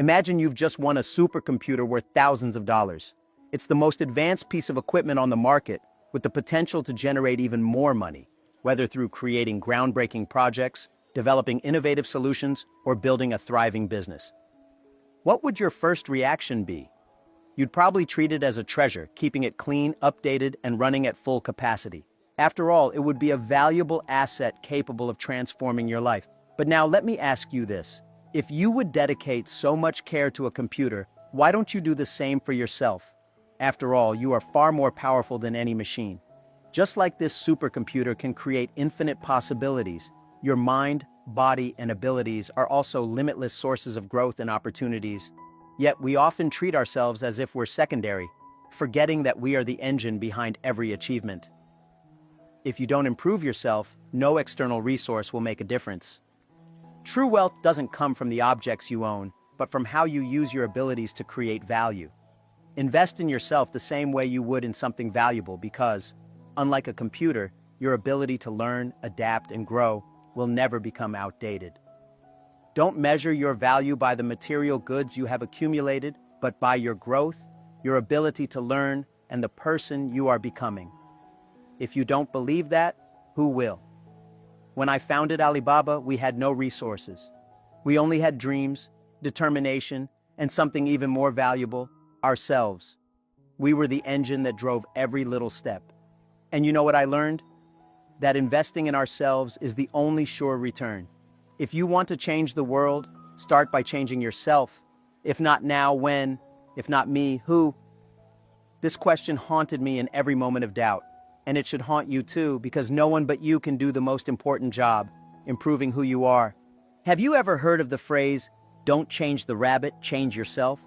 Imagine you've just won a supercomputer worth thousands of dollars. It's the most advanced piece of equipment on the market, with the potential to generate even more money, whether through creating groundbreaking projects, developing innovative solutions, or building a thriving business. What would your first reaction be? You'd probably treat it as a treasure, keeping it clean, updated, and running at full capacity. After all, it would be a valuable asset capable of transforming your life. But now let me ask you this. If you would dedicate so much care to a computer, why don't you do the same for yourself? After all, you are far more powerful than any machine. Just like this supercomputer can create infinite possibilities, your mind, body, and abilities are also limitless sources of growth and opportunities. Yet we often treat ourselves as if we're secondary, forgetting that we are the engine behind every achievement. If you don't improve yourself, no external resource will make a difference. True wealth doesn't come from the objects you own, but from how you use your abilities to create value. Invest in yourself the same way you would in something valuable because, unlike a computer, your ability to learn, adapt, and grow will never become outdated. Don't measure your value by the material goods you have accumulated, but by your growth, your ability to learn, and the person you are becoming. If you don't believe that, who will? When I founded Alibaba, we had no resources. We only had dreams, determination, and something even more valuable, ourselves. We were the engine that drove every little step. And you know what I learned? That investing in ourselves is the only sure return. If you want to change the world, start by changing yourself. If not now, when? If not me, who? This question haunted me in every moment of doubt. And it should haunt you too, because no one but you can do the most important job, improving who you are. Have you ever heard of the phrase, "Don't change the rabbit, change yourself"?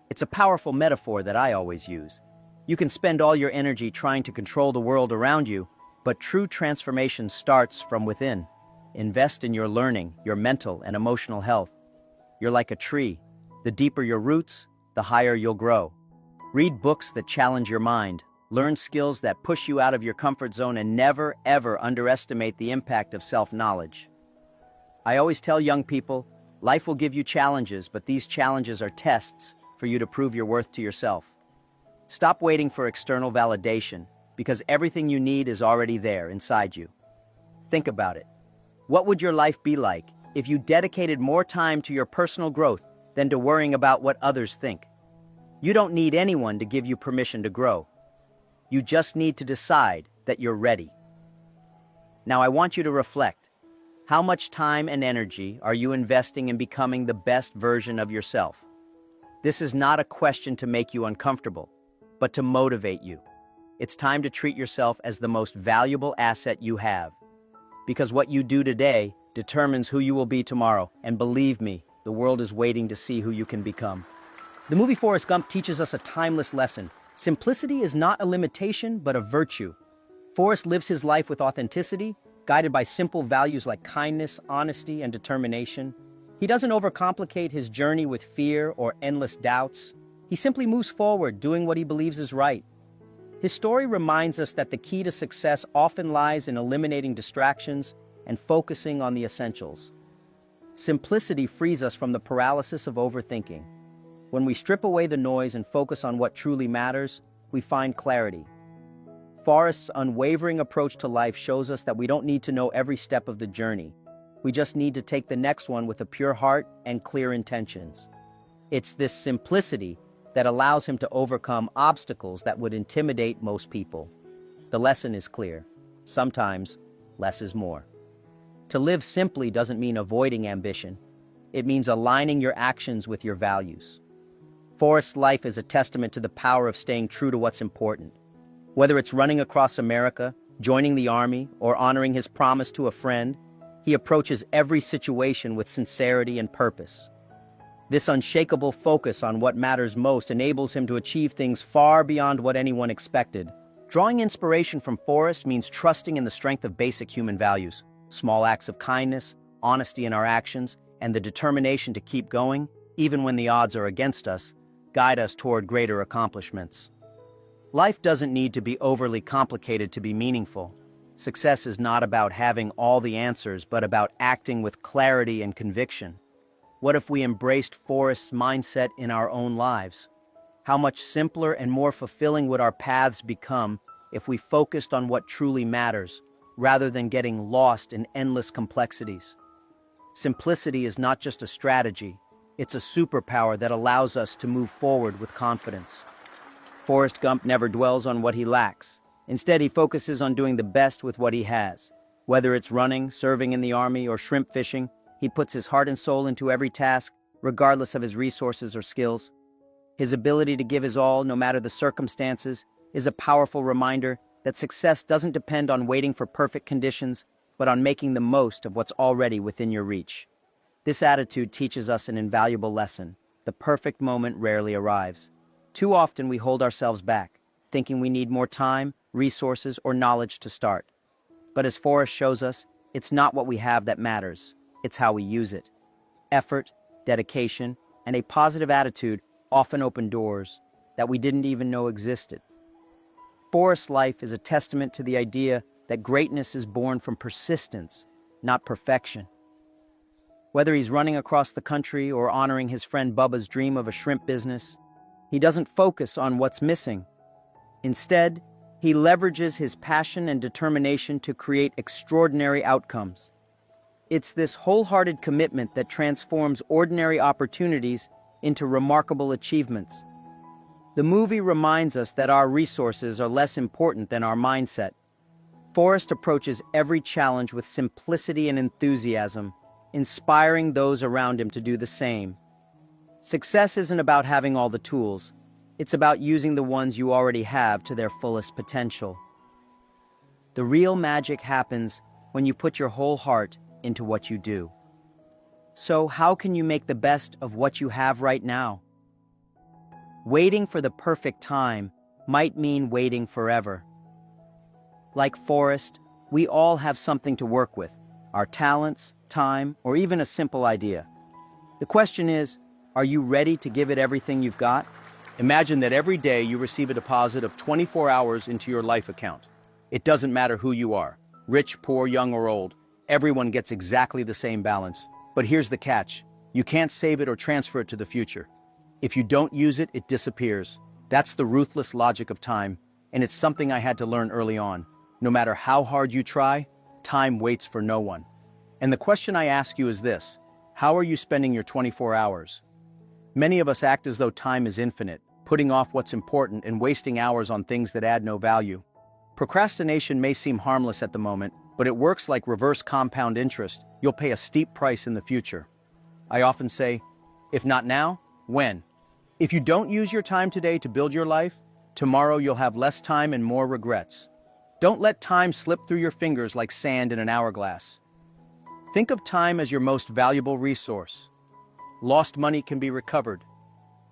It's a powerful metaphor that I always use. You can spend all your energy trying to control the world around you, but true transformation starts from within. Invest in your learning, your mental and emotional health. You're like a tree. The deeper your roots, the higher you'll grow. Read books that challenge your mind. Learn skills that push you out of your comfort zone, and never, ever underestimate the impact of self-knowledge. I always tell young people, life will give you challenges, but these challenges are tests for you to prove your worth to yourself. Stop waiting for external validation, because everything you need is already there inside you. Think about it. What would your life be like if you dedicated more time to your personal growth than to worrying about what others think? You don't need anyone to give you permission to grow. You just need to decide that you're ready. Now I want you to reflect. How much time and energy are you investing in becoming the best version of yourself? This is not a question to make you uncomfortable, but to motivate you. It's time to treat yourself as the most valuable asset you have. Because what you do today determines who you will be tomorrow, and believe me, the world is waiting to see who you can become. The movie Forrest Gump teaches us a timeless lesson. Simplicity is not a limitation, but a virtue. Forrest lives his life with authenticity, guided by simple values like kindness, honesty, and determination. He doesn't overcomplicate his journey with fear or endless doubts. He simply moves forward, doing what he believes is right. His story reminds us that the key to success often lies in eliminating distractions and focusing on the essentials. Simplicity frees us from the paralysis of overthinking. When we strip away the noise and focus on what truly matters, we find clarity. Forrest's unwavering approach to life shows us that we don't need to know every step of the journey. We just need to take the next one with a pure heart and clear intentions. It's this simplicity that allows him to overcome obstacles that would intimidate most people. The lesson is clear. Sometimes, less is more. To live simply doesn't mean avoiding ambition. It means aligning your actions with your values. Forrest's life is a testament to the power of staying true to what's important. Whether it's running across America, joining the army, or honoring his promise to a friend, he approaches every situation with sincerity and purpose. This unshakable focus on what matters most enables him to achieve things far beyond what anyone expected. Drawing inspiration from Forrest means trusting in the strength of basic human values. Small acts of kindness, honesty in our actions, and the determination to keep going, even when the odds are against us, guide us toward greater accomplishments. Life doesn't need to be overly complicated to be meaningful. Success is not about having all the answers, but about acting with clarity and conviction. What if we embraced Forrest's mindset in our own lives? How much simpler and more fulfilling would our paths become if we focused on what truly matters, rather than getting lost in endless complexities? Simplicity is not just a strategy, it's a superpower that allows us to move forward with confidence. Forrest Gump never dwells on what he lacks. Instead, he focuses on doing the best with what he has. Whether it's running, serving in the army, or shrimp fishing, he puts his heart and soul into every task, regardless of his resources or skills. His ability to give his all, no matter the circumstances, is a powerful reminder that success doesn't depend on waiting for perfect conditions, but on making the most of what's already within your reach. This attitude teaches us an invaluable lesson. The perfect moment rarely arrives. Too often we hold ourselves back, thinking we need more time, resources, or knowledge to start. But as Forrest shows us, it's not what we have that matters, it's how we use it. Effort, dedication, and a positive attitude often open doors that we didn't even know existed. Forrest's life is a testament to the idea that greatness is born from persistence, not perfection. Whether he's running across the country or honoring his friend Bubba's dream of a shrimp business, he doesn't focus on what's missing. Instead, he leverages his passion and determination to create extraordinary outcomes. It's this wholehearted commitment that transforms ordinary opportunities into remarkable achievements. The movie reminds us that our resources are less important than our mindset. Forrest approaches every challenge with simplicity and enthusiasm, inspiring those around him to do the same. Success isn't about having all the tools. It's about using the ones you already have to their fullest potential. The real magic happens when you put your whole heart into what you do. So, how can you make the best of what you have right now? Waiting for the perfect time might mean waiting forever. Like Forrest, we all have something to work with, our talents, time, or even a simple idea. The question is, are you ready to give it everything you've got? Imagine that every day you receive a deposit of 24 hours into your life account. It doesn't matter who you are, rich, poor, young, or old. Everyone gets exactly the same balance. But here's the catch. You can't save it or transfer it to the future. If you don't use it, it disappears. That's the ruthless logic of time, and it's something I had to learn early on. No matter how hard you try, time waits for no one. And the question I ask you is this: how are you spending your 24 hours? Many of us act as though time is infinite, putting off what's important and wasting hours on things that add no value. Procrastination may seem harmless at the moment, but it works like reverse compound interest. You'll pay a steep price in the future. I often say, if not now, when? If you don't use your time today to build your life, tomorrow you'll have less time and more regrets. Don't let time slip through your fingers like sand in an hourglass. Think of time as your most valuable resource. Lost money can be recovered.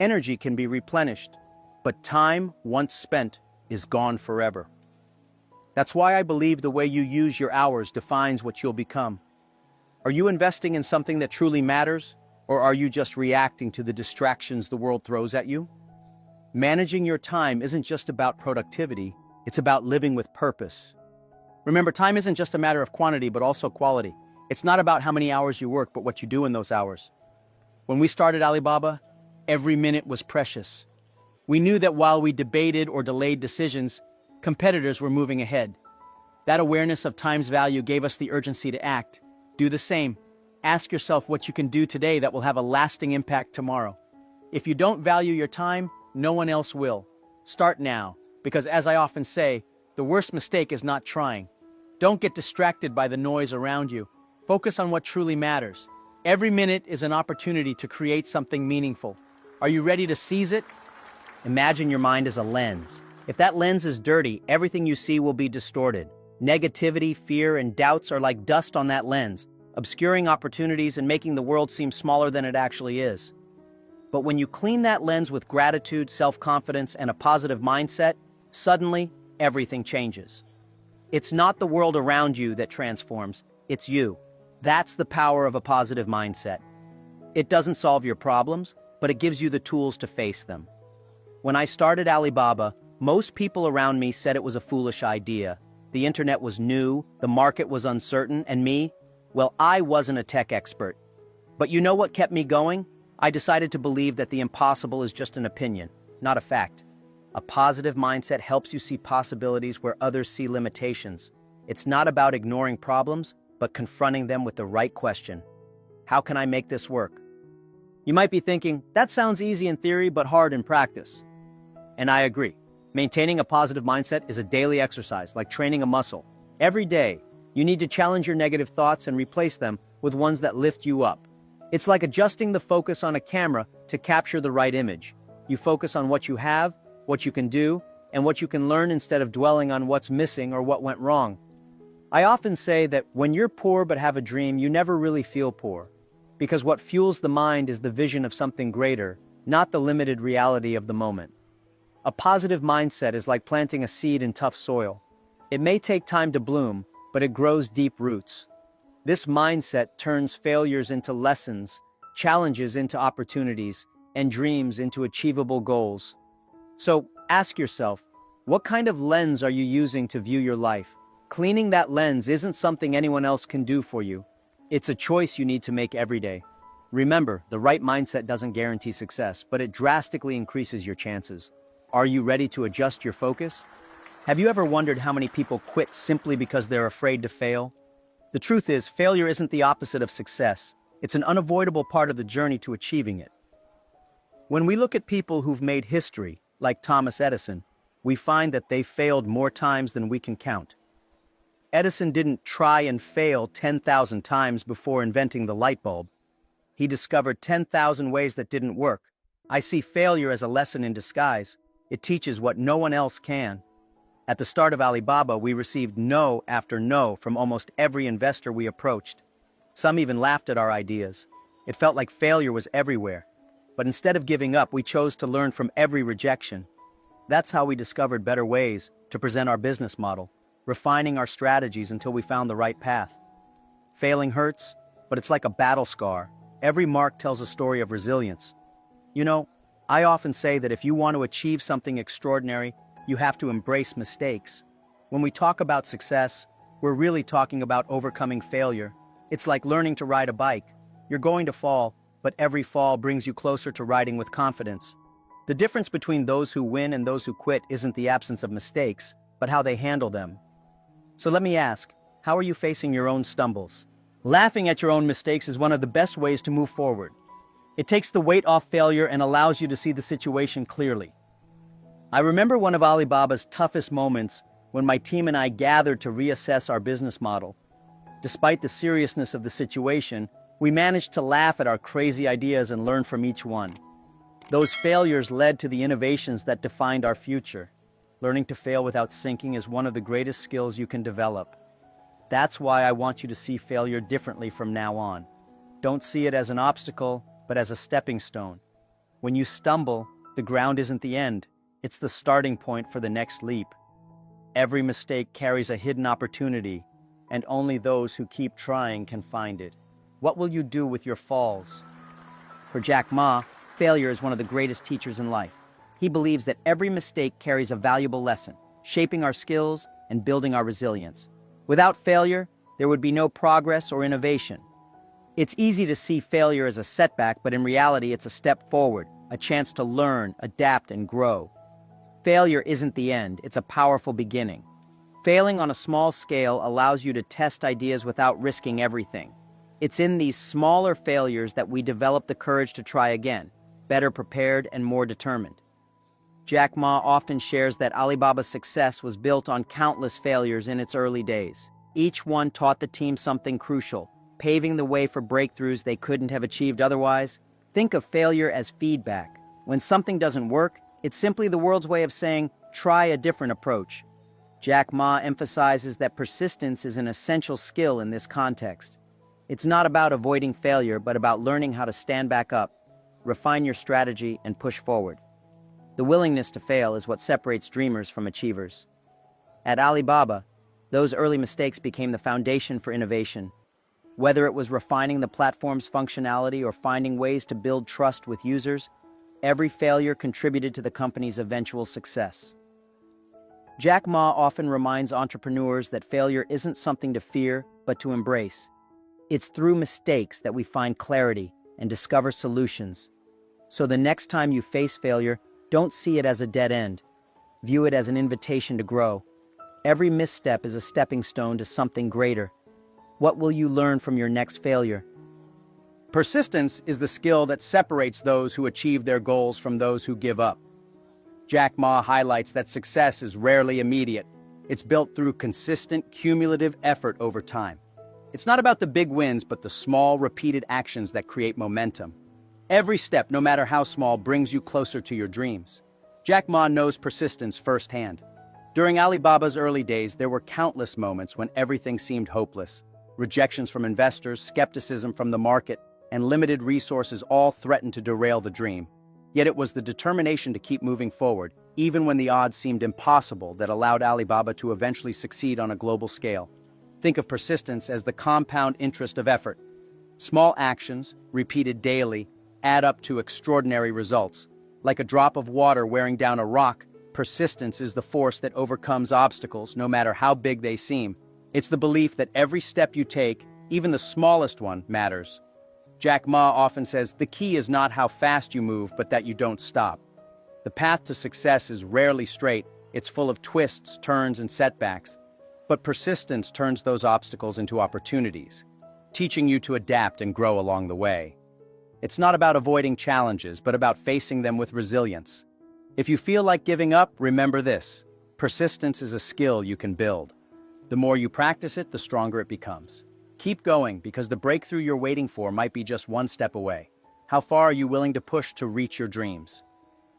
Energy can be replenished. But time, once spent, is gone forever. That's why I believe the way you use your hours defines what you'll become. Are you investing in something that truly matters, or are you just reacting to the distractions the world throws at you? Managing your time isn't just about productivity, it's about living with purpose. Remember, time isn't just a matter of quantity, but also quality. It's not about how many hours you work, but what you do in those hours. When we started Alibaba, every minute was precious. We knew that while we debated or delayed decisions, competitors were moving ahead. That awareness of time's value gave us the urgency to act. Do the same. Ask yourself what you can do today that will have a lasting impact tomorrow. If you don't value your time, no one else will. Start now, because as I often say, the worst mistake is not trying. Don't get distracted by the noise around you. Focus on what truly matters. Every minute is an opportunity to create something meaningful. Are you ready to seize it? Imagine your mind as a lens. If that lens is dirty, everything you see will be distorted. Negativity, fear, and doubts are like dust on that lens, obscuring opportunities and making the world seem smaller than it actually is. But when you clean that lens with gratitude, self-confidence, and a positive mindset, suddenly, everything changes. It's not the world around you that transforms, it's you. That's the power of a positive mindset. It doesn't solve your problems, but it gives you the tools to face them. When I started Alibaba, most people around me said it was a foolish idea. The internet was new, the market was uncertain, and me, well, I wasn't a tech expert. But you know what kept me going? I decided to believe that the impossible is just an opinion, not a fact. A positive mindset helps you see possibilities where others see limitations. It's not about ignoring problems, but confronting them with the right question. How can I make this work? You might be thinking, that sounds easy in theory, but hard in practice. And I agree. Maintaining a positive mindset is a daily exercise, like training a muscle. Every day, you need to challenge your negative thoughts and replace them with ones that lift you up. It's like adjusting the focus on a camera to capture the right image. You focus on what you have, what you can do, and what you can learn instead of dwelling on what's missing or what went wrong. I often say that when you're poor but have a dream, you never really feel poor. Because what fuels the mind is the vision of something greater, not the limited reality of the moment. A positive mindset is like planting a seed in tough soil. It may take time to bloom, but it grows deep roots. This mindset turns failures into lessons, challenges into opportunities, and dreams into achievable goals. So ask yourself, what kind of lens are you using to view your life? Cleaning that lens isn't something anyone else can do for you. It's a choice you need to make every day. Remember, the right mindset doesn't guarantee success, but it drastically increases your chances. Are you ready to adjust your focus? Have you ever wondered how many people quit simply because they're afraid to fail? The truth is, failure isn't the opposite of success. It's an unavoidable part of the journey to achieving it. When we look at people who've made history, like Thomas Edison, we find that they failed more times than we can count. Edison didn't try and fail 10,000 times before inventing the light bulb. He discovered 10,000 ways that didn't work. I see failure as a lesson in disguise. It teaches what no one else can. At the start of Alibaba, we received no after no from almost every investor we approached. Some even laughed at our ideas. It felt like failure was everywhere. But instead of giving up, we chose to learn from every rejection. That's how we discovered better ways to present our business model, refining our strategies until we found the right path. Failing hurts, but it's like a battle scar. Every mark tells a story of resilience. You know, I often say that if you want to achieve something extraordinary, you have to embrace mistakes. When we talk about success, we're really talking about overcoming failure. It's like learning to ride a bike. You're going to fall, but every fall brings you closer to riding with confidence. The difference between those who win and those who quit isn't the absence of mistakes, but how they handle them. So let me ask, how are you facing your own stumbles? Laughing at your own mistakes is one of the best ways to move forward. It takes the weight off failure and allows you to see the situation clearly. I remember one of Alibaba's toughest moments when my team and I gathered to reassess our business model. Despite the seriousness of the situation, we managed to laugh at our crazy ideas and learn from each one. Those failures led to the innovations that defined our future. Learning to fail without sinking is one of the greatest skills you can develop. That's why I want you to see failure differently from now on. Don't see it as an obstacle, but as a stepping stone. When you stumble, the ground isn't the end. It's the starting point for the next leap. Every mistake carries a hidden opportunity, and only those who keep trying can find it. What will you do with your falls? For Jack Ma, failure is one of the greatest teachers in life. He believes that every mistake carries a valuable lesson, shaping our skills and building our resilience. Without failure, there would be no progress or innovation. It's easy to see failure as a setback, but in reality, it's a step forward, a chance to learn, adapt, and grow. Failure isn't the end, it's a powerful beginning. Failing on a small scale allows you to test ideas without risking everything. It's in these smaller failures that we develop the courage to try again, better prepared and more determined. Jack Ma often shares that Alibaba's success was built on countless failures in its early days. Each one taught the team something crucial, paving the way for breakthroughs they couldn't have achieved otherwise. Think of failure as feedback. When something doesn't work, it's simply the world's way of saying, try a different approach. Jack Ma emphasizes that persistence is an essential skill in this context. It's not about avoiding failure, but about learning how to stand back up, refine your strategy, and push forward. The willingness to fail is what separates dreamers from achievers. At Alibaba, those early mistakes became the foundation for innovation. Whether it was refining the platform's functionality or finding ways to build trust with users, every failure contributed to the company's eventual success. Jack Ma often reminds entrepreneurs that failure isn't something to fear, but to embrace. It's through mistakes that we find clarity and discover solutions. So the next time you face failure, don't see it as a dead end. View it as an invitation to grow. Every misstep is a stepping stone to something greater. What will you learn from your next failure? Persistence is the skill that separates those who achieve their goals from those who give up. Jack Ma highlights that success is rarely immediate. It's built through consistent, cumulative effort over time. It's not about the big wins, but the small, repeated actions that create momentum. Every step, no matter how small, brings you closer to your dreams. Jack Ma knows persistence firsthand. During Alibaba's early days, there were countless moments when everything seemed hopeless. Rejections from investors, skepticism from the market, and limited resources all threatened to derail the dream. Yet it was the determination to keep moving forward, even when the odds seemed impossible, that allowed Alibaba to eventually succeed on a global scale. Think of persistence as the compound interest of effort. Small actions, repeated daily, add up to extraordinary results. Like a drop of water wearing down a rock, persistence is the force that overcomes obstacles, no matter how big they seem. It's the belief that every step you take, even the smallest one, matters. Jack Ma often says, the key is not how fast you move, but that you don't stop. The path to success is rarely straight. It's full of twists, turns, and setbacks. But persistence turns those obstacles into opportunities, teaching you to adapt and grow along the way. It's not about avoiding challenges, but about facing them with resilience. If you feel like giving up, remember this: persistence is a skill you can build. The more you practice it, the stronger it becomes. Keep going, because the breakthrough you're waiting for might be just one step away. How far are you willing to push to reach your dreams?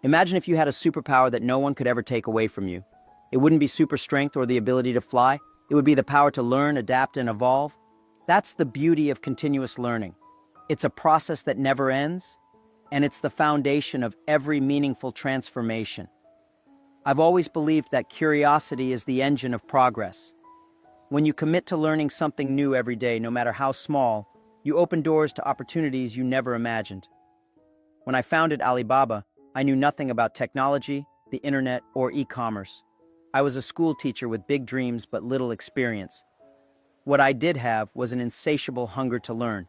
Imagine if you had a superpower that no one could ever take away from you. It wouldn't be super strength or the ability to fly. It would be the power to learn, adapt, and evolve. That's the beauty of continuous learning. It's a process that never ends, and it's the foundation of every meaningful transformation. I've always believed that curiosity is the engine of progress. When you commit to learning something new every day, no matter how small, you open doors to opportunities you never imagined. When I founded Alibaba, I knew nothing about technology, the internet, or e-commerce. I was a school teacher with big dreams but little experience. What I did have was an insatiable hunger to learn.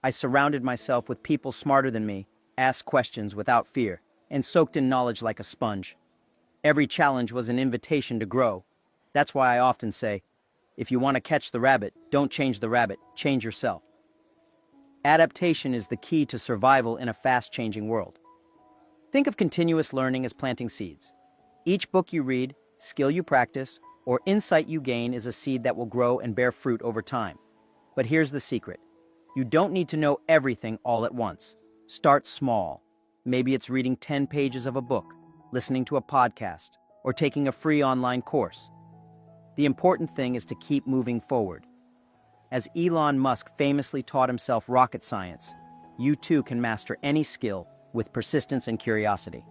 I surrounded myself with people smarter than me, asked questions without fear, and soaked in knowledge like a sponge. Every challenge was an invitation to grow. That's why I often say, if you want to catch the rabbit, don't change the rabbit, change yourself. Adaptation is the key to survival in a fast-changing world. Think of continuous learning as planting seeds. Each book you read, skill you practice, or insight you gain is a seed that will grow and bear fruit over time. But here's the secret. You don't need to know everything all at once. Start small. Maybe it's reading 10 pages of a book, listening to a podcast, or taking a free online course. The important thing is to keep moving forward. As Elon Musk famously taught himself rocket science, you too can master any skill with persistence and curiosity.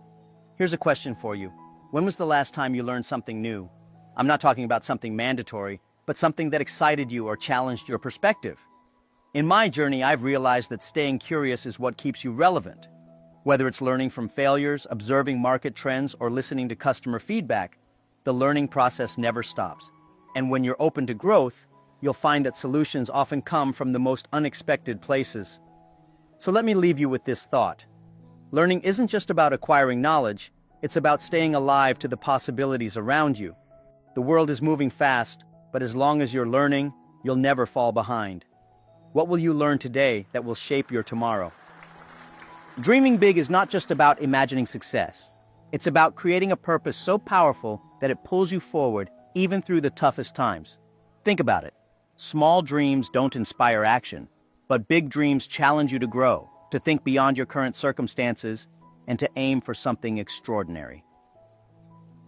Here's a question for you. When was the last time you learned something new? I'm not talking about something mandatory, but something that excited you or challenged your perspective. In my journey, I've realized that staying curious is what keeps you relevant. Whether it's learning from failures, observing market trends, or listening to customer feedback, the learning process never stops. And when you're open to growth, you'll find that solutions often come from the most unexpected places. So let me leave you with this thought. Learning isn't just about acquiring knowledge, it's about staying alive to the possibilities around you. The world is moving fast, but as long as you're learning, you'll never fall behind. What will you learn today that will shape your tomorrow? Dreaming big is not just about imagining success. It's about creating a purpose so powerful that it pulls you forward even through the toughest times. Think about it. Small dreams don't inspire action, but big dreams challenge you to grow, to think beyond your current circumstances, and to aim for something extraordinary.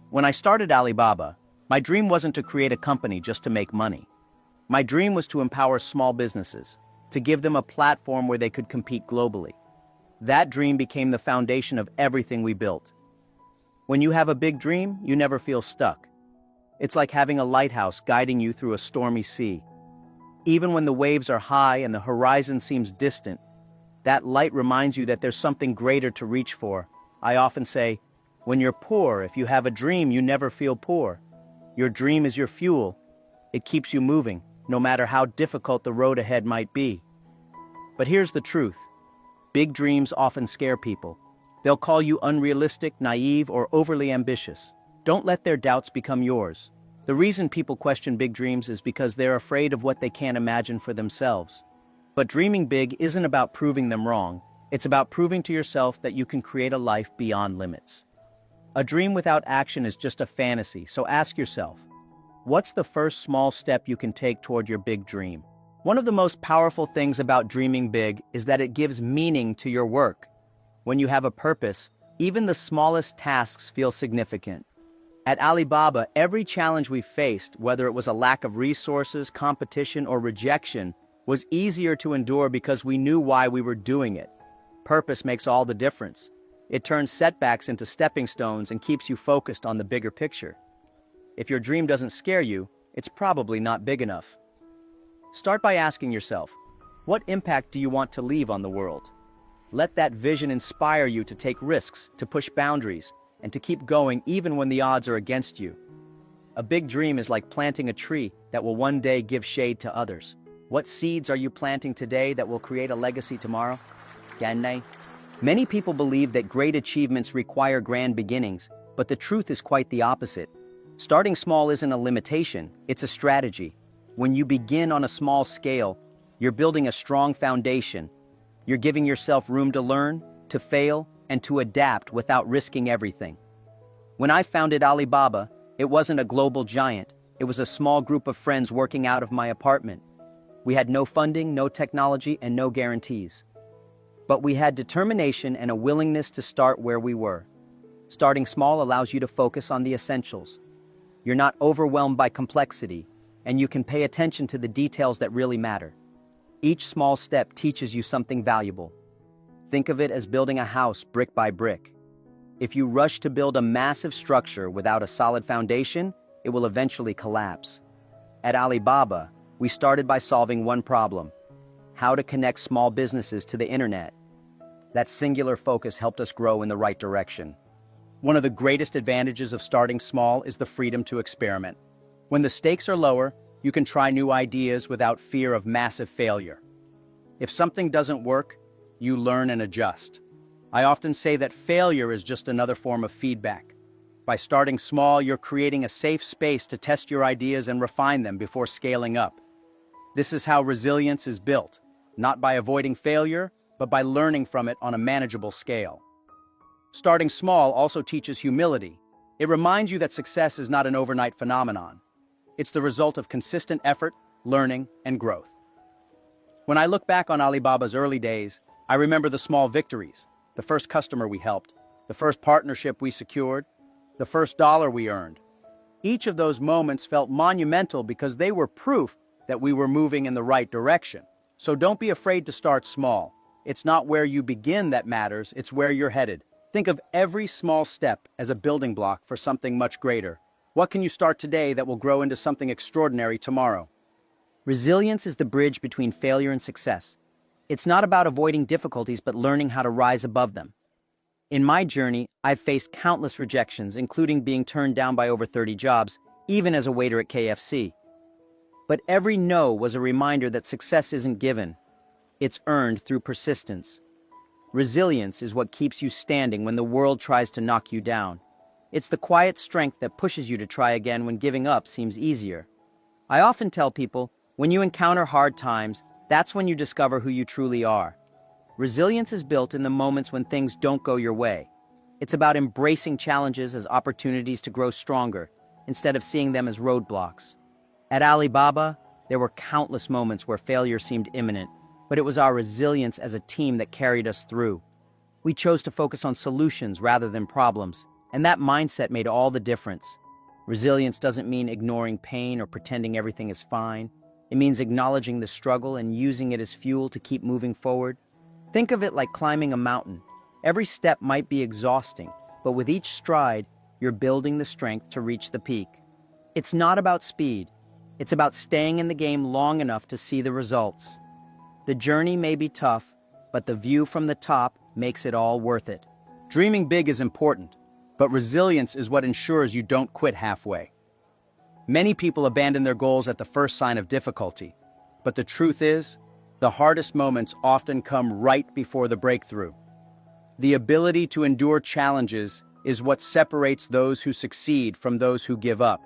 When I started Alibaba, my dream wasn't to create a company just to make money. My dream was to empower small businesses, to give them a platform where they could compete globally. That dream became the foundation of everything we built. When you have a big dream, you never feel stuck. It's like having a lighthouse guiding you through a stormy sea. Even when the waves are high and the horizon seems distant, that light reminds you that there's something greater to reach for. I often say, when you're poor, if you have a dream, you never feel poor. Your dream is your fuel. It keeps you moving. no matter how difficult the road ahead might be. But here's the truth. Big dreams often scare people. They'll call you unrealistic, naive, or overly ambitious. Don't let their doubts become yours. The reason people question big dreams is because they're afraid of what they can't imagine for themselves. But dreaming big isn't about proving them wrong. It's about proving to yourself that you can create a life beyond limits. A dream without action is just a fantasy, so ask yourself, what's the first small step you can take toward your big dream? One of the most powerful things about dreaming big is that it gives meaning to your work. When you have a purpose, even the smallest tasks feel significant. At Alibaba, every challenge we faced, whether it was a lack of resources, competition, or rejection, was easier to endure because we knew why we were doing it. Purpose makes all the difference. It turns setbacks into stepping stones and keeps you focused on the bigger picture. If your dream doesn't scare you, it's probably not big enough. Start by asking yourself, what impact do you want to leave on the world? Let that vision inspire you to take risks, to push boundaries, and to keep going even when the odds are against you. A big dream is like planting a tree that will one day give shade to others. What seeds are you planting today that will create a legacy tomorrow? Ganai. Many people believe that great achievements require grand beginnings, but the truth is quite the opposite. Starting small isn't a limitation, it's a strategy. When you begin on a small scale, you're building a strong foundation. You're giving yourself room to learn, to fail, and to adapt without risking everything. When I founded Alibaba, it wasn't a global giant. It was a small group of friends working out of my apartment. We had no funding, no technology, and no guarantees. But we had determination and a willingness to start where we were. Starting small allows you to focus on the essentials. You're not overwhelmed by complexity, and you can pay attention to the details that really matter. Each small step teaches you something valuable. Think of it as building a house brick by brick. If you rush to build a massive structure without a solid foundation, it will eventually collapse. At Alibaba, we started by solving one problem: how to connect small businesses to the internet. That singular focus helped us grow in the right direction. One of the greatest advantages of starting small is the freedom to experiment. When the stakes are lower, you can try new ideas without fear of massive failure. If something doesn't work, you learn and adjust. I often say that failure is just another form of feedback. By starting small, you're creating a safe space to test your ideas and refine them before scaling up. This is how resilience is built, not by avoiding failure, but by learning from it on a manageable scale. Starting small also teaches humility. It reminds you that success is not an overnight phenomenon. It's the result of consistent effort, learning, and growth. When I look back on Alibaba's early days, I remember the small victories, the first customer we helped, the first partnership we secured, the first dollar we earned. Each of those moments felt monumental because they were proof that we were moving in the right direction. So don't be afraid to start small. It's not where you begin that matters, it's where you're headed. Think of every small step as a building block for something much greater. What can you start today that will grow into something extraordinary tomorrow? Resilience is the bridge between failure and success. It's not about avoiding difficulties, but learning how to rise above them. In my journey, I've faced countless rejections, including being turned down by over 30 jobs, even as a waiter at KFC. But every no was a reminder that success isn't given. It's earned through persistence. Resilience is what keeps you standing when the world tries to knock you down. It's the quiet strength that pushes you to try again when giving up seems easier. I often tell people, when you encounter hard times, that's when you discover who you truly are. Resilience is built in the moments when things don't go your way. It's about embracing challenges as opportunities to grow stronger, instead of seeing them as roadblocks. At Alibaba, there were countless moments where failure seemed imminent, but it was our resilience as a team that carried us through. We chose to focus on solutions rather than problems, and that mindset made all the difference. Resilience doesn't mean ignoring pain or pretending everything is fine. It means acknowledging the struggle and using it as fuel to keep moving forward. Think of it like climbing a mountain. Every step might be exhausting, but with each stride, you're building the strength to reach the peak. It's not about speed. It's about staying in the game long enough to see the results. The journey may be tough, but the view from the top makes it all worth it. Dreaming big is important, but resilience is what ensures you don't quit halfway. Many people abandon their goals at the first sign of difficulty. But the truth is, the hardest moments often come right before the breakthrough. The ability to endure challenges is what separates those who succeed from those who give up.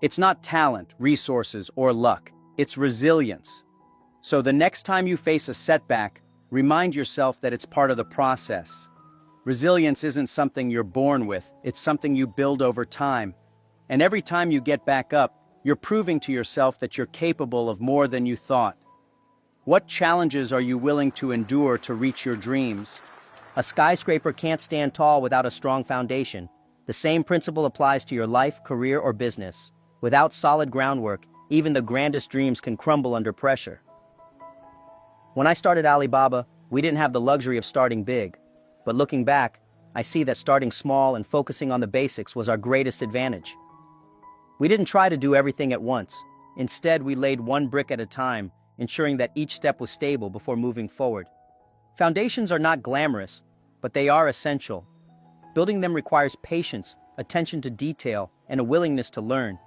It's not talent, resources, or luck. It's resilience. So the next time you face a setback, remind yourself that it's part of the process. Resilience isn't something you're born with, it's something you build over time. And every time you get back up, you're proving to yourself that you're capable of more than you thought. What challenges are you willing to endure to reach your dreams? A skyscraper can't stand tall without a strong foundation. The same principle applies to your life, career, or business. Without solid groundwork, even the grandest dreams can crumble under pressure. When I started Alibaba, we didn't have the luxury of starting big. But looking back, I see that starting small and focusing on the basics was our greatest advantage. We didn't try to do everything at once. Instead, we laid one brick at a time, ensuring that each step was stable before moving forward. Foundations are not glamorous, but they are essential. Building them requires patience, attention to detail, and a willingness to learn.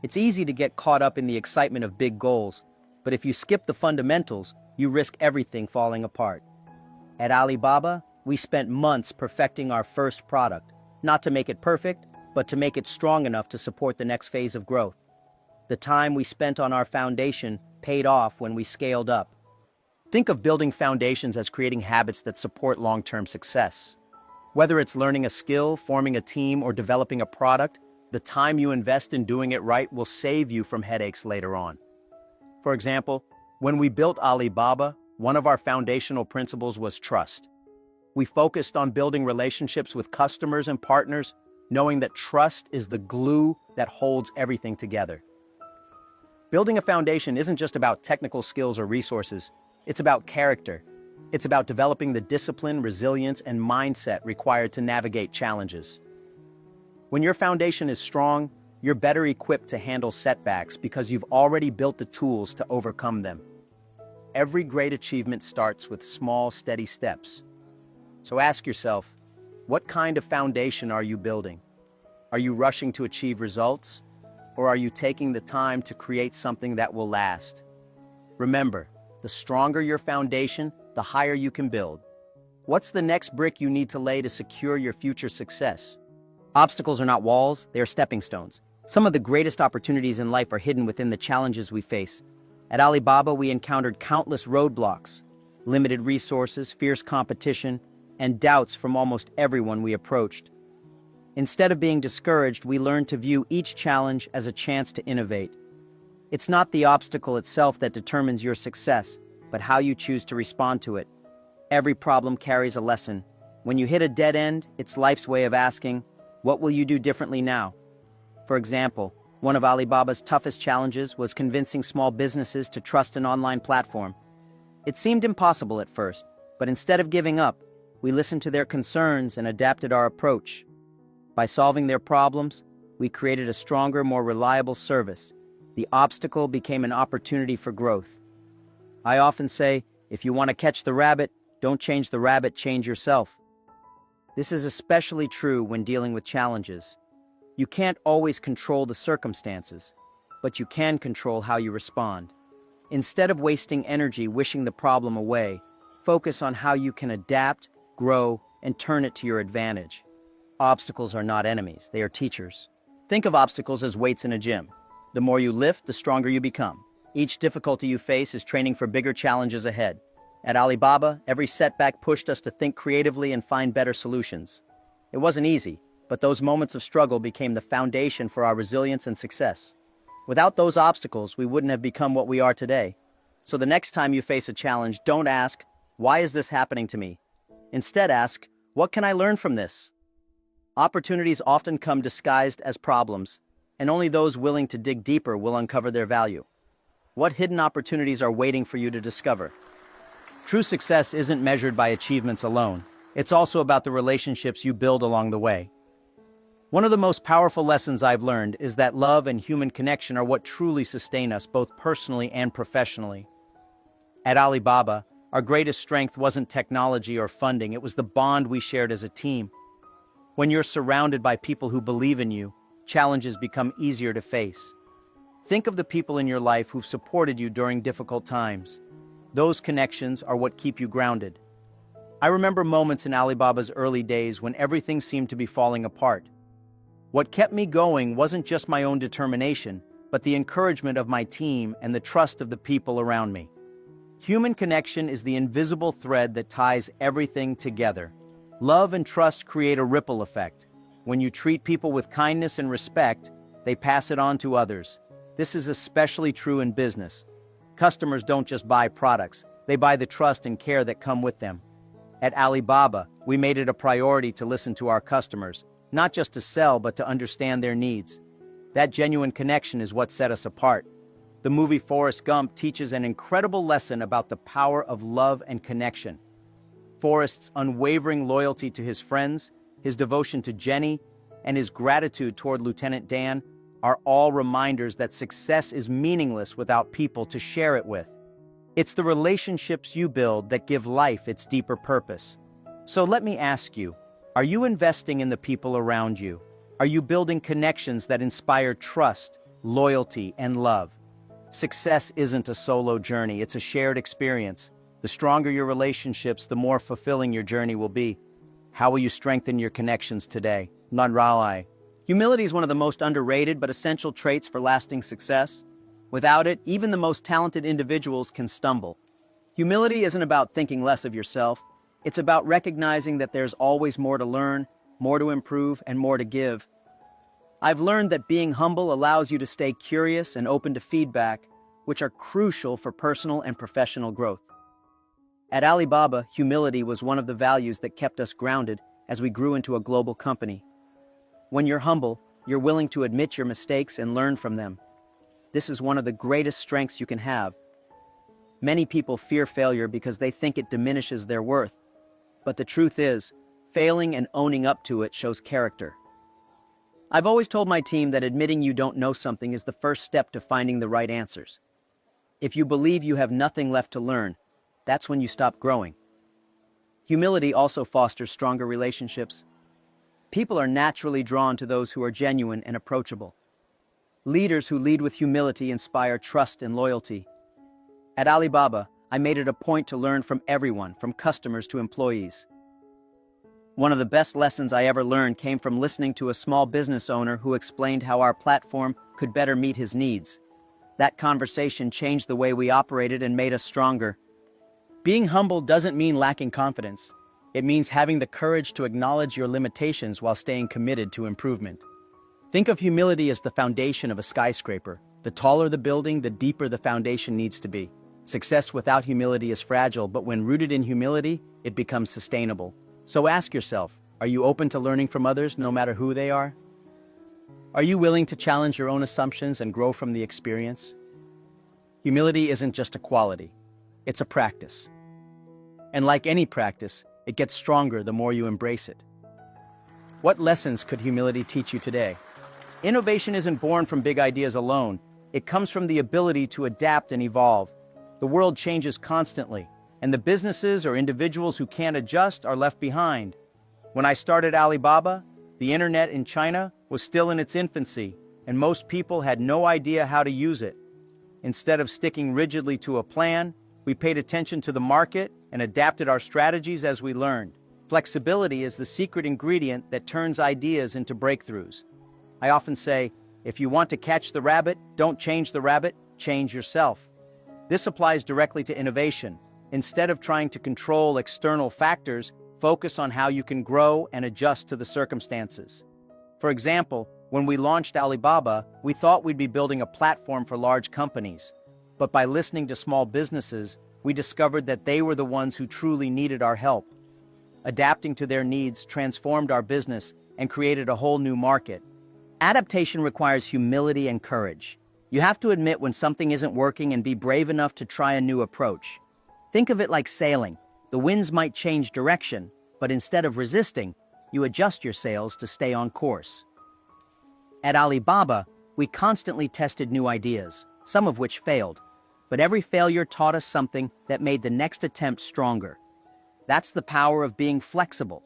It's easy to get caught up in the excitement of big goals, but if you skip the fundamentals, you risk everything falling apart. At Alibaba, we spent months perfecting our first product, not to make it perfect, but to make it strong enough to support the next phase of growth. The time we spent on our foundation paid off when we scaled up. Think of building foundations as creating habits that support long-term success. Whether it's learning a skill, forming a team, or developing a product, the time you invest in doing it right will save you from headaches later on. For example, when we built Alibaba, one of our foundational principles was trust. We focused on building relationships with customers and partners, knowing that trust is the glue that holds everything together. Building a foundation isn't just about technical skills or resources, it's about character. It's about developing the discipline, resilience, and mindset required to navigate challenges. When your foundation is strong, you're better equipped to handle setbacks because you've already built the tools to overcome them. Every great achievement starts with small, steady steps. So ask yourself, what kind of foundation are you building? Are you rushing to achieve results? Or are you taking the time to create something that will last? Remember, the stronger your foundation, the higher you can build. What's the next brick you need to lay to secure your future success? Obstacles are not walls, they are stepping stones. Some of the greatest opportunities in life are hidden within the challenges we face. At Alibaba, we encountered countless roadblocks, limited resources, fierce competition, and doubts from almost everyone we approached. Instead of being discouraged, we learned to view each challenge as a chance to innovate. It's not the obstacle itself that determines your success, but how you choose to respond to it. Every problem carries a lesson. When you hit a dead end, it's life's way of asking, what will you do differently now? For example, one of Alibaba's toughest challenges was convincing small businesses to trust an online platform. It seemed impossible at first, but instead of giving up, we listened to their concerns and adapted our approach. By solving their problems, we created a stronger, more reliable service. The obstacle became an opportunity for growth. I often say, if you want to catch the rabbit, don't change the rabbit, change yourself. This is especially true when dealing with challenges. You can't always control the circumstances, but you can control how you respond. Instead of wasting energy wishing the problem away, focus on how you can adapt, grow, and turn it to your advantage. Obstacles are not enemies, they are teachers. Think of obstacles as weights in a gym. The more you lift, the stronger you become. Each difficulty you face is training for bigger challenges ahead. At Alibaba, every setback pushed us to think creatively and find better solutions. It wasn't easy, but those moments of struggle became the foundation for our resilience and success. Without those obstacles, we wouldn't have become what we are today. So the next time you face a challenge, don't ask, why is this happening to me? Instead ask, what can I learn from this? Opportunities often come disguised as problems, and only those willing to dig deeper will uncover their value. What hidden opportunities are waiting for you to discover? True success isn't measured by achievements alone. It's also about the relationships you build along the way. One of the most powerful lessons I've learned is that love and human connection are what truly sustain us both personally and professionally. At Alibaba, our greatest strength wasn't technology or funding, it was the bond we shared as a team. When you're surrounded by people who believe in you, challenges become easier to face. Think of the people in your life who've supported you during difficult times. Those connections are what keep you grounded. I remember moments in Alibaba's early days when everything seemed to be falling apart. What kept me going wasn't just my own determination, but the encouragement of my team and the trust of the people around me. Human connection is the invisible thread that ties everything together. Love and trust create a ripple effect. When you treat people with kindness and respect, they pass it on to others. This is especially true in business. Customers don't just buy products, they buy the trust and care that come with them. At Alibaba, we made it a priority to listen to our customers, not just to sell but to understand their needs. That genuine connection is what set us apart. The movie Forrest Gump teaches an incredible lesson about the power of love and connection. Forrest's unwavering loyalty to his friends, his devotion to Jenny, and his gratitude toward Lieutenant Dan are all reminders that success is meaningless without people to share it with. It's the relationships you build that give life its deeper purpose. So let me ask you, are you investing in the people around you? Are you building connections that inspire trust, loyalty, and love? Success isn't a solo journey, it's a shared experience. The stronger your relationships, the more fulfilling your journey will be. How will you strengthen your connections today? Nanralai. Humility is one of the most underrated but essential traits for lasting success. Without it, even the most talented individuals can stumble. Humility isn't about thinking less of yourself. It's about recognizing that there's always more to learn, more to improve, and more to give. I've learned that being humble allows you to stay curious and open to feedback, which are crucial for personal and professional growth. At Alibaba, humility was one of the values that kept us grounded as we grew into a global company. When you're humble, you're willing to admit your mistakes and learn from them. This is one of the greatest strengths you can have. Many people fear failure because they think it diminishes their worth. But the truth is, failing and owning up to it shows character. I've always told my team that admitting you don't know something is the first step to finding the right answers. If you believe you have nothing left to learn, that's when you stop growing. Humility also fosters stronger relationships. People are naturally drawn to those who are genuine and approachable. Leaders who lead with humility inspire trust and loyalty. At Alibaba, I made it a point to learn from everyone, from customers to employees. One of the best lessons I ever learned came from listening to a small business owner who explained how our platform could better meet his needs. That conversation changed the way we operated and made us stronger. Being humble doesn't mean lacking confidence. It means having the courage to acknowledge your limitations while staying committed to improvement. Think of humility as the foundation of a skyscraper. The taller the building, the deeper the foundation needs to be. Success without humility is fragile, but when rooted in humility, it becomes sustainable. So ask yourself, are you open to learning from others, no matter who they are? Are you willing to challenge your own assumptions and grow from the experience? Humility isn't just a quality, it's a practice. And like any practice, it gets stronger the more you embrace it. What lessons could humility teach you today? Innovation isn't born from big ideas alone. It comes from the ability to adapt and evolve. The world changes constantly, and the businesses or individuals who can't adjust are left behind. When I started Alibaba, the internet in China was still in its infancy, and most people had no idea how to use it. Instead of sticking rigidly to a plan, we paid attention to the market and adapted our strategies as we learned. Flexibility is the secret ingredient that turns ideas into breakthroughs. I often say, if you want to catch the rabbit, don't change the rabbit, change yourself. This applies directly to innovation. Instead of trying to control external factors, focus on how you can grow and adjust to the circumstances. For example, when we launched Alibaba, we thought we'd be building a platform for large companies. But by listening to small businesses, we discovered that they were the ones who truly needed our help. Adapting to their needs transformed our business and created a whole new market. Adaptation requires humility and courage. You have to admit when something isn't working and be brave enough to try a new approach. Think of it like sailing. The winds might change direction, but instead of resisting, you adjust your sails to stay on course. At Alibaba, we constantly tested new ideas, some of which failed. But every failure taught us something that made the next attempt stronger. That's the power of being flexible.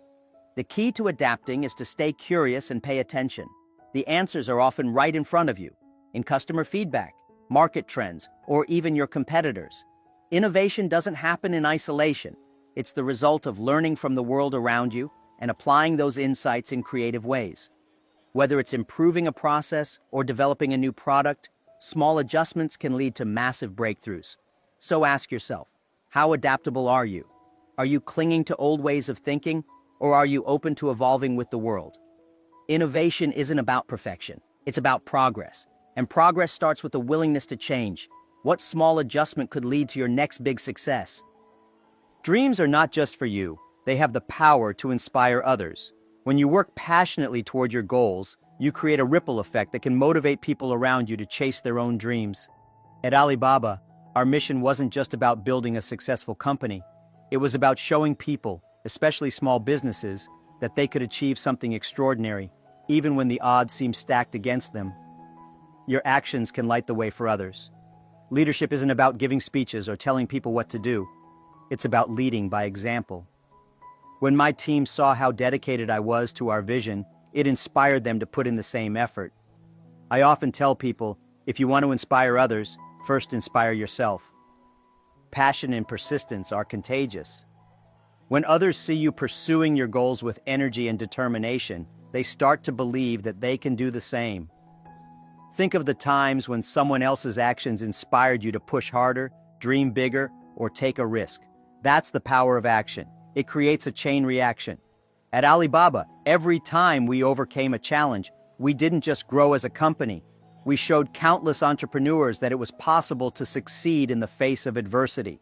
The key to adapting is to stay curious and pay attention. The answers are often right in front of you. in customer feedback, market trends, or even your competitors. Innovation doesn't happen in isolation. It's the result of learning from the world around you and applying those insights in creative ways. Whether it's improving a process or developing a new product, small adjustments can lead to massive breakthroughs. So ask yourself, how adaptable are you? Are you clinging to old ways of thinking, or are you open to evolving with the world? Innovation isn't about perfection, it's about progress. And progress starts with a willingness to change. What small adjustment could lead to your next big success? Dreams are not just for you, they have the power to inspire others. When you work passionately toward your goals, you create a ripple effect that can motivate people around you to chase their own dreams. At Alibaba, our mission wasn't just about building a successful company. It was about showing people, especially small businesses, that they could achieve something extraordinary, even when the odds seem stacked against them. Your actions can light the way for others. Leadership isn't about giving speeches or telling people what to do. It's about leading by example. When my team saw how dedicated I was to our vision, it inspired them to put in the same effort. I often tell people, if you want to inspire others, first inspire yourself. Passion and persistence are contagious. When others see you pursuing your goals with energy and determination, they start to believe that they can do the same. Think of the times when someone else's actions inspired you to push harder, dream bigger, or take a risk. That's the power of action. It creates a chain reaction. At Alibaba, every time we overcame a challenge, we didn't just grow as a company. We showed countless entrepreneurs that it was possible to succeed in the face of adversity.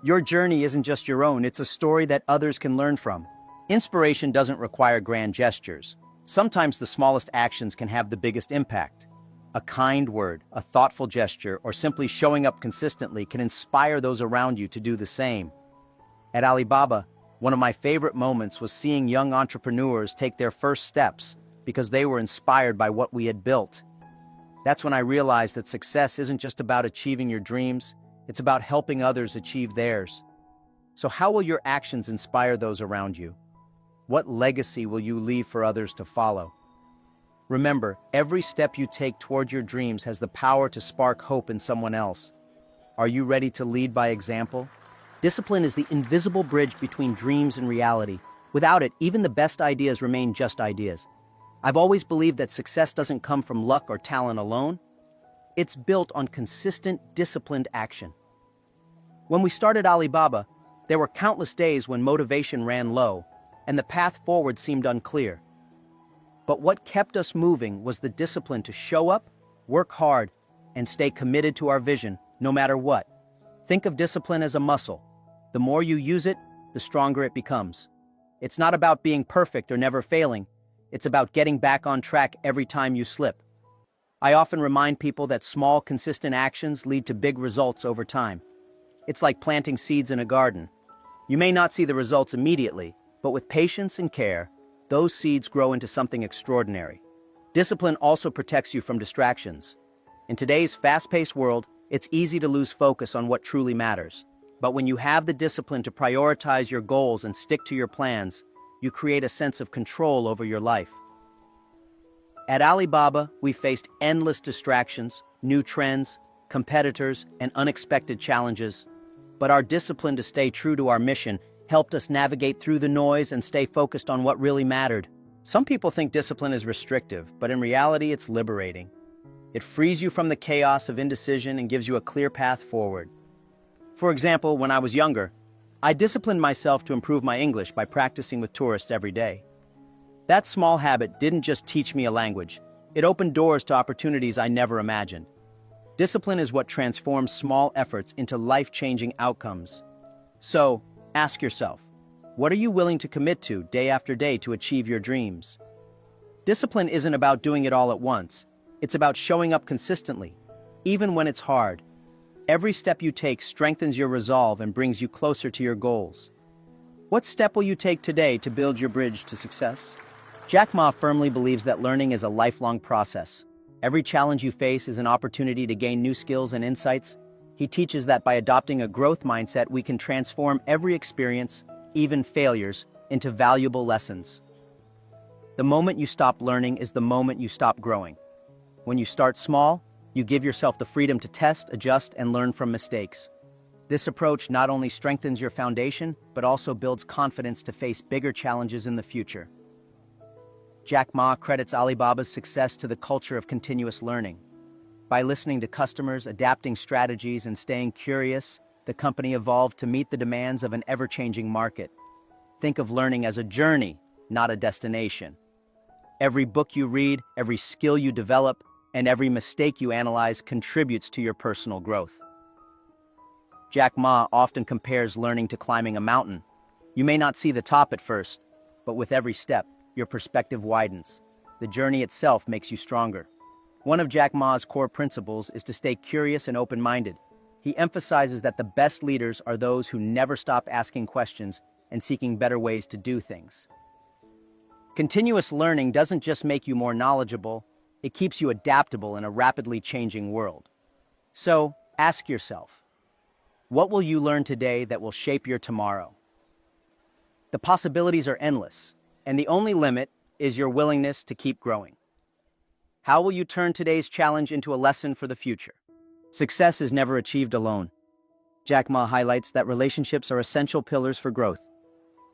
Your journey isn't just your own, it's a story that others can learn from. Inspiration doesn't require grand gestures. Sometimes the smallest actions can have the biggest impact. A kind word, a thoughtful gesture, or simply showing up consistently can inspire those around you to do the same. At Alibaba, one of my favorite moments was seeing young entrepreneurs take their first steps because they were inspired by what we had built. That's when I realized that success isn't just about achieving your dreams, it's about helping others achieve theirs. So how will your actions inspire those around you? What legacy will you leave for others to follow? Remember, every step you take toward your dreams has the power to spark hope in someone else. Are you ready to lead by example? Discipline is the invisible bridge between dreams and reality. Without it, even the best ideas remain just ideas. I've always believed that success doesn't come from luck or talent alone. It's built on consistent, disciplined action. When we started Alibaba, there were countless days when motivation ran low and the path forward seemed unclear. But what kept us moving was the discipline to show up, work hard, and stay committed to our vision, no matter what. Think of discipline as a muscle. The more you use it, the stronger it becomes. It's not about being perfect or never failing. It's about getting back on track every time you slip. I often remind people that small, consistent actions lead to big results over time. It's like planting seeds in a garden. You may not see the results immediately, but with patience and care, those seeds grow into something extraordinary. Discipline also protects you from distractions. In today's fast-paced world, it's easy to lose focus on what truly matters. But when you have the discipline to prioritize your goals and stick to your plans, you create a sense of control over your life. At Alibaba, we faced endless distractions, new trends, competitors, and unexpected challenges. But our discipline to stay true to our mission helped us navigate through the noise and stay focused on what really mattered. Some people think discipline is restrictive, but in reality, it's liberating. It frees you from the chaos of indecision and gives you a clear path forward. For example, when I was younger, I disciplined myself to improve my English by practicing with tourists every day. That small habit didn't just teach me a language, it opened doors to opportunities I never imagined. Discipline is what transforms small efforts into life-changing outcomes. So, ask yourself, what are you willing to commit to day after day to achieve your dreams? Discipline isn't about doing it all at once. It's about showing up consistently, even when it's hard. Every step you take strengthens your resolve and brings you closer to your goals. What step will you take today to build your bridge to success? Jack Ma firmly believes that learning is a lifelong process. Every challenge you face is an opportunity to gain new skills and insights. He teaches that by adopting a growth mindset, we can transform every experience, even failures, into valuable lessons. The moment you stop learning is the moment you stop growing. When you start small, you give yourself the freedom to test, adjust, and learn from mistakes. This approach not only strengthens your foundation, but also builds confidence to face bigger challenges in the future. Jack Ma credits Alibaba's success to the culture of continuous learning. By listening to customers, adapting strategies, and staying curious, the company evolved to meet the demands of an ever-changing market. Think of learning as a journey, not a destination. Every book you read, every skill you develop, and every mistake you analyze contributes to your personal growth. Jack Ma often compares learning to climbing a mountain. You may not see the top at first, but with every step, your perspective widens. The journey itself makes you stronger. One of Jack Ma's core principles is to stay curious and open-minded. He emphasizes that the best leaders are those who never stop asking questions and seeking better ways to do things. Continuous learning doesn't just make you more knowledgeable, it keeps you adaptable in a rapidly changing world. So, ask yourself, what will you learn today that will shape your tomorrow? The possibilities are endless, and the only limit is your willingness to keep growing. How will you turn today's challenge into a lesson for the future? Success is never achieved alone. Jack Ma highlights that relationships are essential pillars for growth.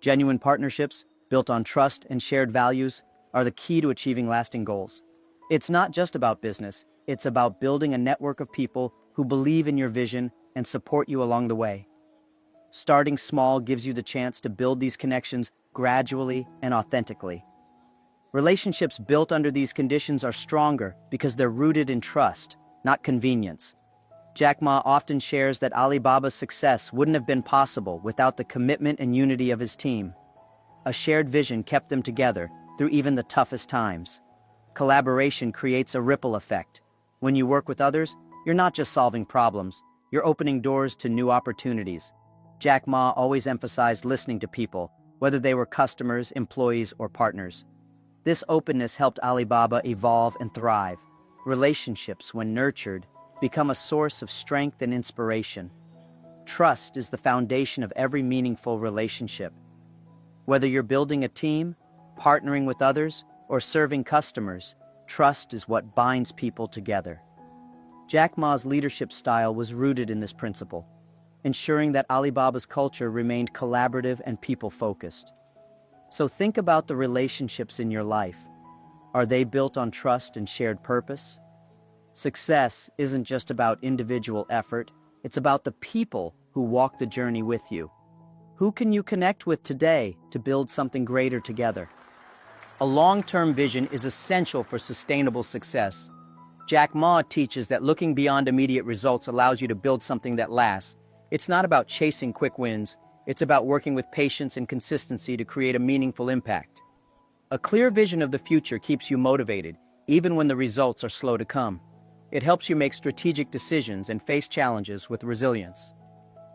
Genuine partnerships, built on trust and shared values, are the key to achieving lasting goals. It's not just about business, it's about building a network of people who believe in your vision and support you along the way. Starting small gives you the chance to build these connections gradually and authentically. Relationships built under these conditions are stronger because they're rooted in trust, not convenience. Jack Ma often shares that Alibaba's success wouldn't have been possible without the commitment and unity of his team. A shared vision kept them together through even the toughest times. Collaboration creates a ripple effect. When you work with others, you're not just solving problems, you're opening doors to new opportunities. Jack Ma always emphasized listening to people, whether they were customers, employees, or partners. This openness helped Alibaba evolve and thrive. Relationships, when nurtured, become a source of strength and inspiration. Trust is the foundation of every meaningful relationship. Whether you're building a team, partnering with others, or serving customers, trust is what binds people together. Jack Ma's leadership style was rooted in this principle, ensuring that Alibaba's culture remained collaborative and people-focused. So think about the relationships in your life. Are they built on trust and shared purpose? Success isn't just about individual effort, it's about the people who walk the journey with you. Who can you connect with today to build something greater together? A long-term vision is essential for sustainable success. Jack Ma teaches that looking beyond immediate results allows you to build something that lasts. It's not about chasing quick wins, it's about working with patience and consistency to create a meaningful impact. A clear vision of the future keeps you motivated, even when the results are slow to come. It helps you make strategic decisions and face challenges with resilience.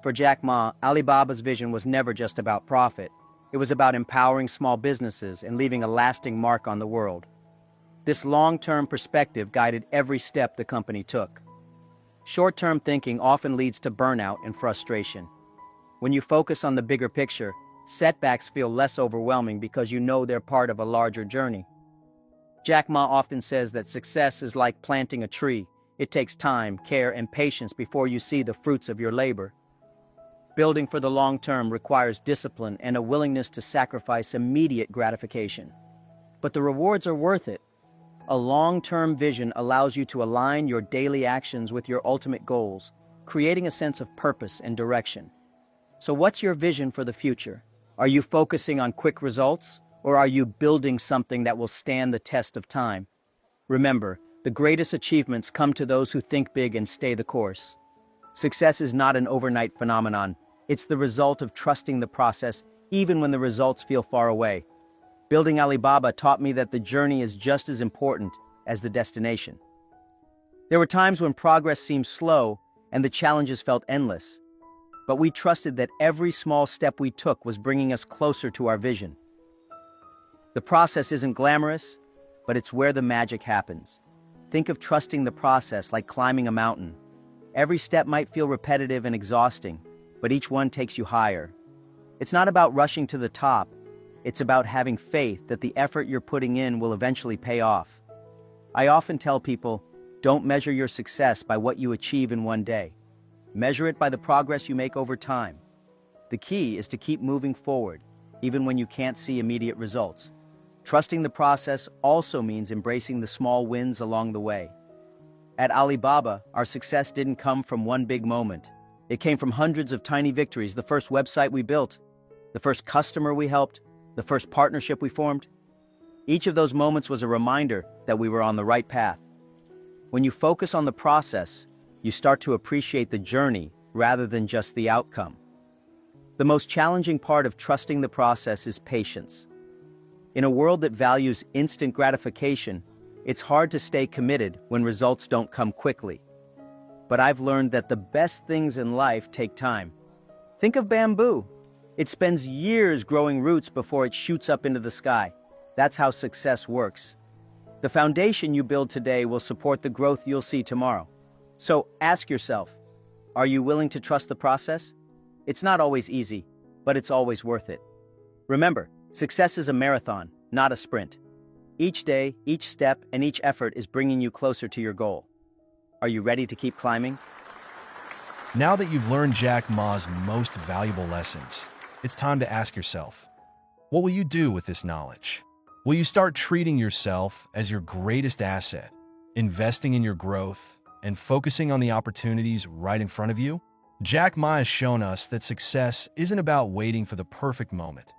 For Jack Ma, Alibaba's vision was never just about profit. It was about empowering small businesses and leaving a lasting mark on the world. This long-term perspective guided every step the company took. Short-term thinking often leads to burnout and frustration. When you focus on the bigger picture, setbacks feel less overwhelming because you know they're part of a larger journey. Jack Ma often says that success is like planting a tree. It takes time, care, and patience before you see the fruits of your labor. Building for the long term requires discipline and a willingness to sacrifice immediate gratification. But the rewards are worth it. A long-term vision allows you to align your daily actions with your ultimate goals, creating a sense of purpose and direction. So what's your vision for the future? Are you focusing on quick results, or are you building something that will stand the test of time? Remember, the greatest achievements come to those who think big and stay the course. Success is not an overnight phenomenon. It's the result of trusting the process, even when the results feel far away. Building Alibaba taught me that the journey is just as important as the destination. There were times when progress seemed slow and the challenges felt endless, but we trusted that every small step we took was bringing us closer to our vision. The process isn't glamorous, but it's where the magic happens. Think of trusting the process like climbing a mountain. Every step might feel repetitive and exhausting, but each one takes you higher. It's not about rushing to the top. It's about having faith that the effort you're putting in will eventually pay off. I often tell people, don't measure your success by what you achieve in one day. Measure it by the progress you make over time. The key is to keep moving forward, even when you can't see immediate results. Trusting the process also means embracing the small wins along the way. At Alibaba, our success didn't come from one big moment. It came from hundreds of tiny victories: the first website we built, the first customer we helped, the first partnership we formed. Each of those moments was a reminder that we were on the right path. When you focus on the process, you start to appreciate the journey rather than just the outcome. The most challenging part of trusting the process is patience. In a world that values instant gratification, it's hard to stay committed when results don't come quickly. But I've learned that the best things in life take time. Think of bamboo. It spends years growing roots before it shoots up into the sky. That's how success works. The foundation you build today will support the growth you'll see tomorrow. So ask yourself, are you willing to trust the process? It's not always easy, but it's always worth it. Remember, success is a marathon, not a sprint. Each day, each step, and each effort is bringing you closer to your goal. Are you ready to keep climbing? Now that you've learned Jack Ma's most valuable lessons, it's time to ask yourself, what will you do with this knowledge? Will you start treating yourself as your greatest asset, investing in your growth, and focusing on the opportunities right in front of you? Jack Ma has shown us that success isn't about waiting for the perfect moment.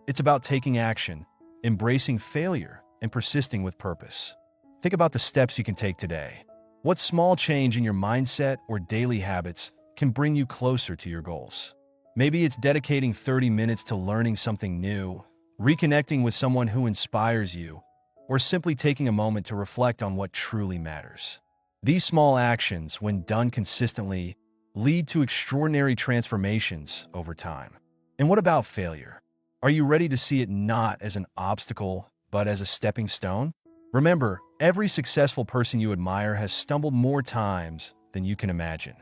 It's about taking action, embracing failure, and persisting with purpose. Think about the steps you can take today. What small change in your mindset or daily habits can bring you closer to your goals? Maybe it's dedicating 30 minutes to learning something new, reconnecting with someone who inspires you, or simply taking a moment to reflect on what truly matters. These small actions, when done consistently, lead to extraordinary transformations over time. And what about failure? Are you ready to see it not as an obstacle, but as a stepping stone? Remember, every successful person you admire has stumbled more times than you can imagine.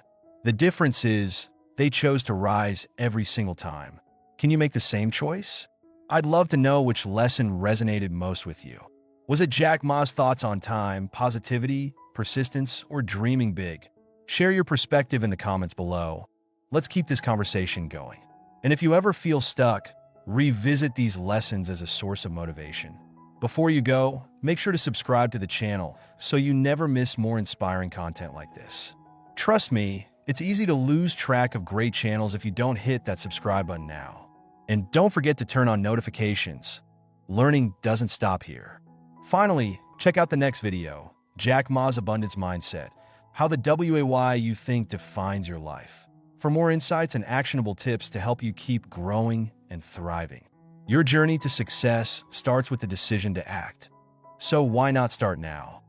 The difference is, they chose to rise every single time. Can you make the same choice? I'd love to know which lesson resonated most with you. Was it Jack Ma's thoughts on time, positivity, persistence, or dreaming big? Share your perspective in the comments below. Let's keep this conversation going. And if you ever feel stuck, revisit these lessons as a source of motivation. Before you go, make sure to subscribe to the channel so you never miss more inspiring content like this. Trust me, it's easy to lose track of great channels if you don't hit that subscribe button now. And don't forget to turn on notifications. Learning doesn't stop here. Finally, check out the next video, Jack Ma's Abundance Mindset, how the WAY you think defines your life. For more insights and actionable tips to help you keep growing and thriving. Your journey to success starts with the decision to act. So why not start now?